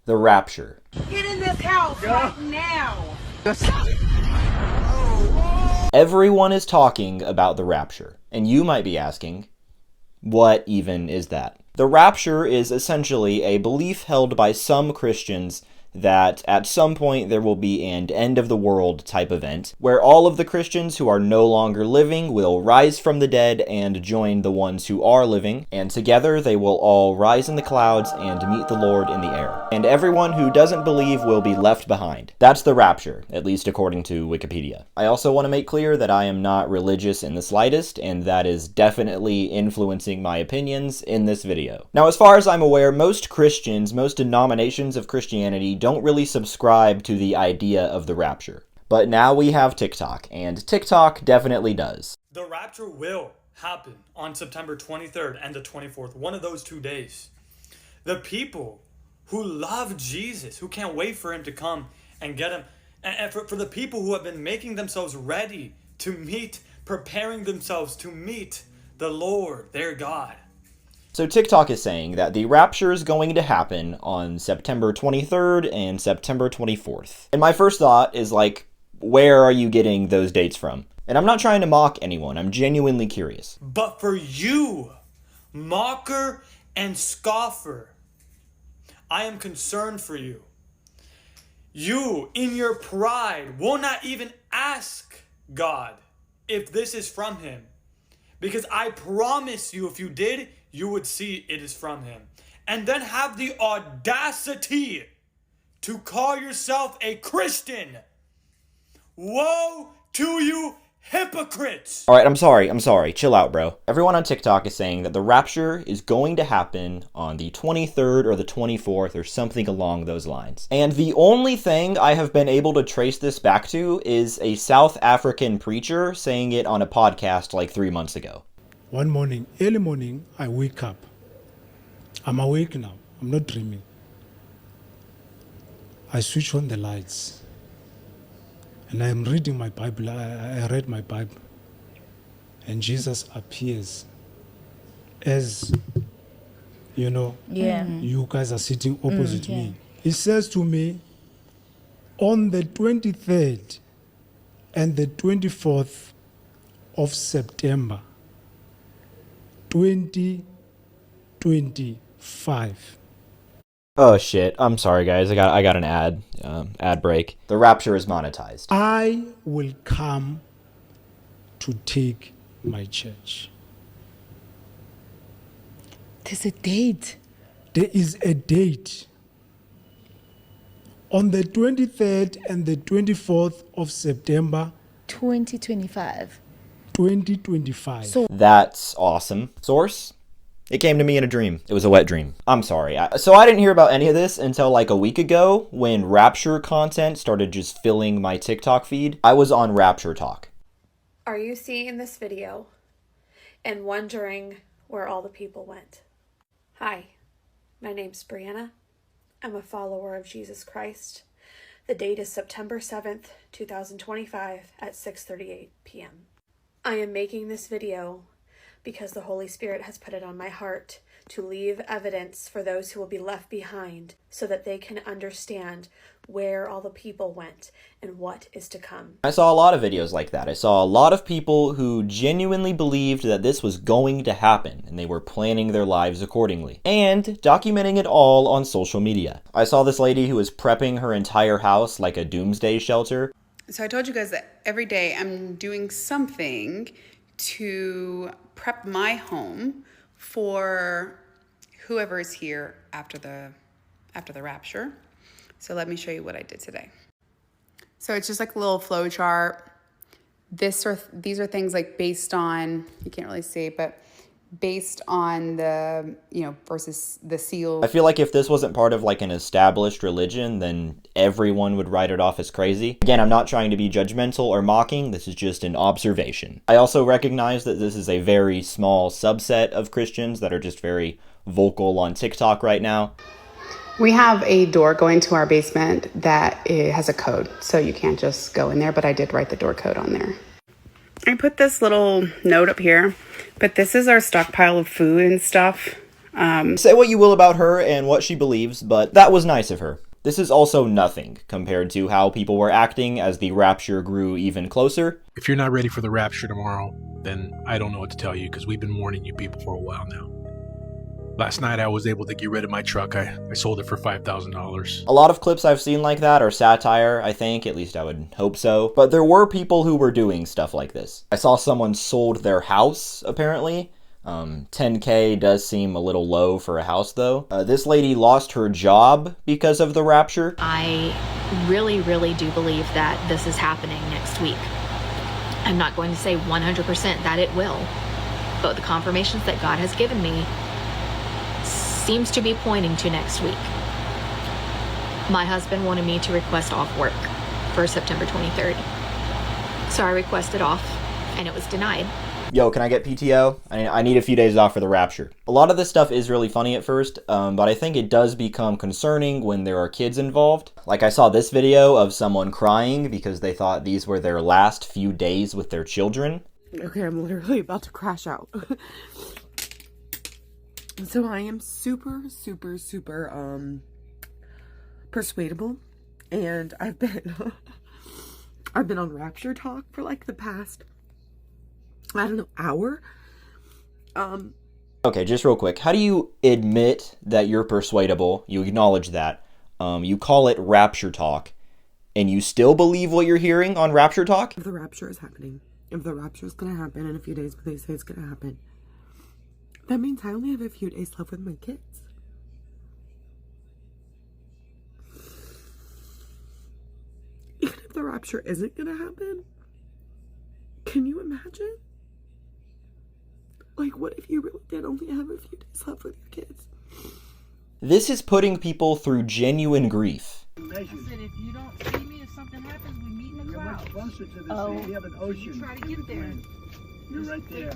The Rapture. Get in this house right now! Everyone is talking about the Rapture, and you might be asking, what even is that? The Rapture is essentially a belief held by some Christians that at some point there will be an end of the world type event, where all of the Christians who are no longer living will rise from the dead and join the ones who are living, and together they will all rise in the clouds and meet the Lord in the air. And everyone who doesn't believe will be left behind. That's the Rapture, at least according to Wikipedia. I also want to make clear that I am not religious in the slightest, and that is definitely influencing my opinions in this video. Now, as far as I'm aware, most Christians, most denominations of Christianity don't really subscribe to the idea of the rapture. But now we have TikTok, and TikTok definitely does. The rapture will happen on September 23rd and the 24th, one of those 2 days. The people who love Jesus, who can't wait for him to come and get him, and for the people who have been making themselves ready to meet, preparing themselves to meet the Lord, their God. So TikTok is saying that the rapture is going to happen on September 23rd and September 24th. And my first thought is like, where are you getting those dates from? And I'm not trying to mock anyone, I'm genuinely curious. But for you, mocker and scoffer, I am concerned for you. You, in your pride, will not even ask God if this is from him. Because I promise you, if you did, you would see it is from him. And then have the audacity to call yourself a Christian. Woe to you hypocrites! Alright, I'm sorry. Chill out, bro. Everyone on TikTok is saying that the rapture is going to happen on the 23rd or the 24th or something along those lines. And the only thing I have been able to trace this back to is a South African preacher saying it on a podcast like 3 months ago. One morning, early morning, I wake up. I'm awake now. I'm not dreaming. I switch on the lights. And I am reading my Bible. I read my Bible. And Jesus appears as, you guys are sitting opposite me. He says to me, on the 23rd and the 24th of September, 2025. Oh shit, I'm sorry guys, I got an ad break. The rapture is monetized. I will come to take my church. There's a date. There is a date. On the 23rd and the 24th of September, 2025. 2025. So That's awesome. Source? It came to me in a dream. It was a wet dream. I'm sorry. So I didn't hear about any of this until like a week ago when Rapture content started just filling my TikTok feed. I was on Rapture Talk. Are you seeing this video and wondering where all the people went? Hi, my name's Brianna. I'm a follower of Jesus Christ. The date is September 7th, 2025 at 6:38 p.m. I am making this video because the Holy Spirit has put it on my heart to leave evidence for those who will be left behind so that they can understand where all the people went and what is to come. I saw a lot of videos like that. I saw a lot of people who genuinely believed that this was going to happen and they were planning their lives accordingly and documenting it all on social media. I saw this lady who was prepping her entire house like a doomsday shelter. So I told you guys that every day I'm doing something to prep my home for whoever is here after the rapture. So let me show you what I did today. So it's just like a little flow chart. These are things like based on, you can't really see, but based on the, versus the seal. I feel like if this wasn't part of like an established religion, then everyone would write it off as crazy. Again, I'm not trying to be judgmental or mocking, this is just an observation. I also recognize that this is a very small subset of Christians that are just very vocal on TikTok right now. We have a door going to our basement that has a code, so you can't just go in there, but I did write the door code on there. I put this little note up here, but this is our stockpile of food and stuff. Say what you will about her and what she believes, but that was nice of her. This is also nothing compared to how people were acting as the rapture grew even closer. If you're not ready for the rapture tomorrow, then I don't know what to tell you, because we've been warning you people for a while now. Last night I was able to get rid of my truck. I sold it for $5,000. A lot of clips I've seen like that are satire, I think, at least I would hope so. But there were people who were doing stuff like this. I saw someone sold their house, apparently. 10K does seem a little low for a house, though. This lady lost her job because of the rapture. I really, really do believe that this is happening next week. I'm not going to say 100% that it will, but the confirmations that God has given me seems to be pointing to next week. My husband wanted me to request off work for September 23rd. So I requested off, and it was denied. Yo, can I get PTO? I need a few days off for the rapture. A lot of this stuff is really funny at first, but I think it does become concerning when there are kids involved. Like, I saw this video of someone crying because they thought these were their last few days with their children. Okay, I'm literally about to crash out. So I am super persuadable, and I've been I've been on Rapture Talk for like the past, I don't know, hour. Okay, just real quick. How do you admit that you're persuadable? You acknowledge that. You call it Rapture Talk, and you still believe what you're hearing on Rapture Talk? If the rapture is happening, if the rapture is going to happen in a few days, but they say it's going to happen, that means I only have a few days left with my kids. Even if the rapture isn't going to happen, can you imagine? Like, what if you really did only have a few days left with your kids? This is putting people through genuine grief. I said, if you don't see me, if something happens, we meet in the clouds. You're much closer to the sea. You have an ocean. You try to get there. You're right there.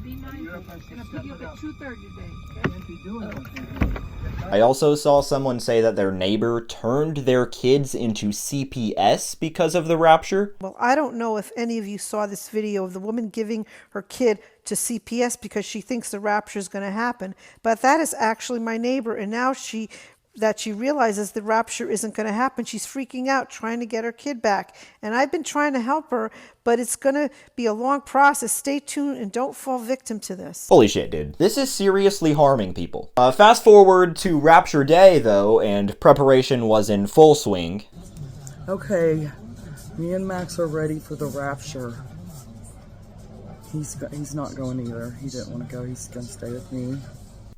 Be mindful. And I'll pick you up at 2:30 today. You can't be doing anything. I also saw someone say that their neighbor turned their kids into CPS because of the rapture. Well, I don't know if any of you saw this video of the woman giving her kid to CPS because she thinks the rapture is going to happen. But that is actually my neighbor, and now she realizes the rapture isn't going to happen. She's freaking out, trying to get her kid back. And I've been trying to help her, but it's going to be a long process. Stay tuned and don't fall victim to this. Holy shit, dude. This is seriously harming people. Fast forward to Rapture Day, though, and preparation was in full swing. Okay, me and Max are ready for the rapture. He's not going either. He didn't want to go. He's going to stay with me.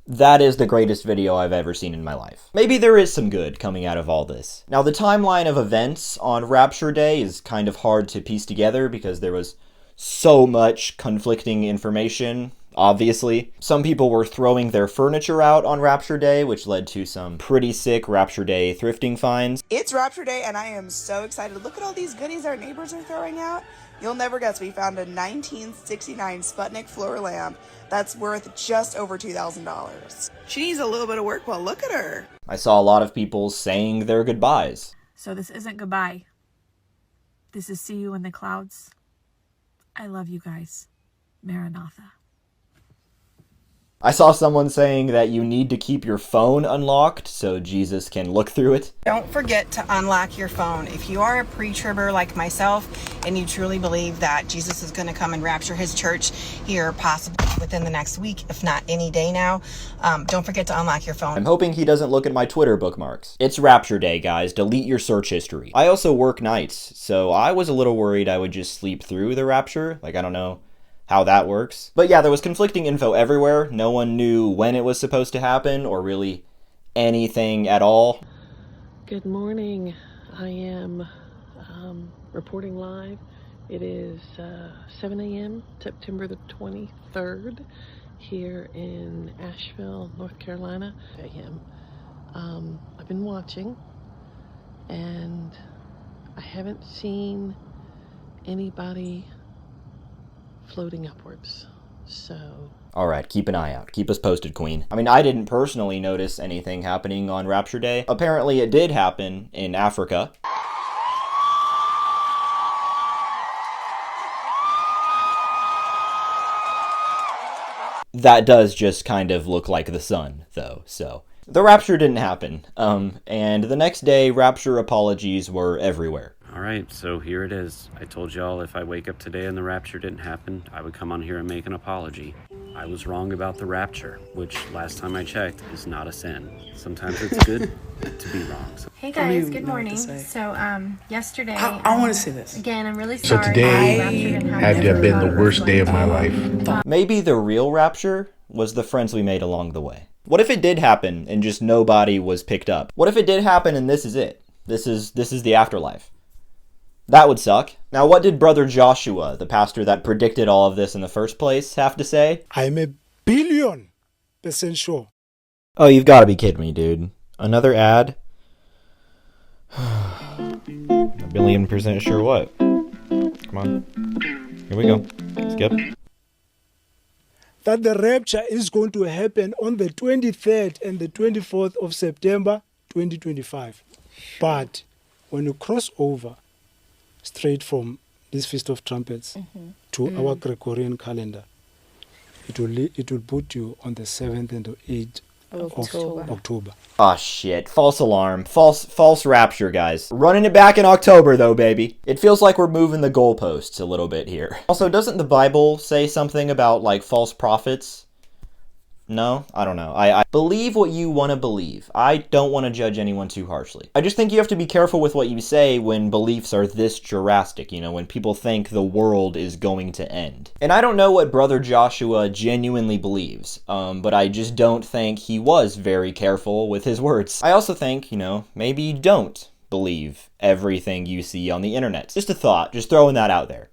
That is the greatest video I've ever seen in my life. Maybe there is some good coming out of all this. Now, the timeline of events on Rapture Day is kind of hard to piece together because there was so much conflicting information, obviously. Some people were throwing their furniture out on Rapture Day, which led to some pretty sick Rapture Day thrifting finds. It's Rapture Day, and I am so excited. Look at all these goodies our neighbors are throwing out. You'll never guess, we found a 1969 Sputnik floor lamp that's worth just over $2,000. She needs a little bit of work. Well, look at her. I saw a lot of people saying their goodbyes. So this isn't goodbye. This is see you in the clouds. I love you guys. Maranatha. I saw someone saying that you need to keep your phone unlocked so Jesus can look through it. Don't forget to unlock your phone. If you are a pre-tribber like myself and you truly believe that Jesus is going to come and rapture his church here possibly within the next week, if not any day now, don't forget to unlock your phone. I'm hoping he doesn't look at my Twitter bookmarks. It's Rapture Day, guys. Delete your search history. I also work nights, so I was a little worried I would just sleep through the rapture. Like, I don't know how that works. But yeah, there was conflicting info everywhere. No one knew when it was supposed to happen or really anything at all. Good morning. I am reporting live. It is 7 a.m. September the 23rd here in Asheville, North Carolina. I've been watching and I haven't seen anybody floating upwards, so... Alright, keep an eye out. Keep us posted, Queen. I mean, I didn't personally notice anything happening on Rapture Day. Apparently it did happen in Africa. That does just kind of look like the sun, though, so. The rapture didn't happen, and the next day, rapture apologies were everywhere. Alright, so here it is. I told y'all if I wake up today and the rapture didn't happen, I would come on here and make an apology. I was wrong about the rapture, which last time I checked is not a sin. Sometimes it's good to be wrong. Hey guys, good morning. So yesterday I want to say this. Again, I'm really So sorry. today had to have been the worst day of my life. Maybe the real rapture was the friends we made along the way. What if it did happen and just nobody was picked up? What if it did happen and this is it? This is the afterlife. That would suck. Now, what did Brother Joshua, the pastor that predicted all of this in the first place, have to say? I'm 1,000,000,000% sure. Oh, you've got to be kidding me, dude. Another ad? 1,000,000,000% sure what? Come on. Here we go. Skip. That the rapture is going to happen on the 23rd and the 24th of September 2025. But when you cross over straight from this Feast of Trumpets to our Gregorian calendar, it will put you on the 7th and the 8th of October. Ah, shit. False alarm. False rapture, guys. Running it back in October, though, baby. It feels like we're moving the goalposts a little bit here. Also, doesn't the Bible say something about, like, false prophets? No? I don't know. I believe what you want to believe. I don't want to judge anyone too harshly. I just think you have to be careful with what you say when beliefs are this drastic, you know, when people think the world is going to end. And I don't know what Brother Joshua genuinely believes, but I just don't think he was very careful with his words. I also think, you know, maybe don't believe everything you see on the internet. Just a thought, just throwing that out there.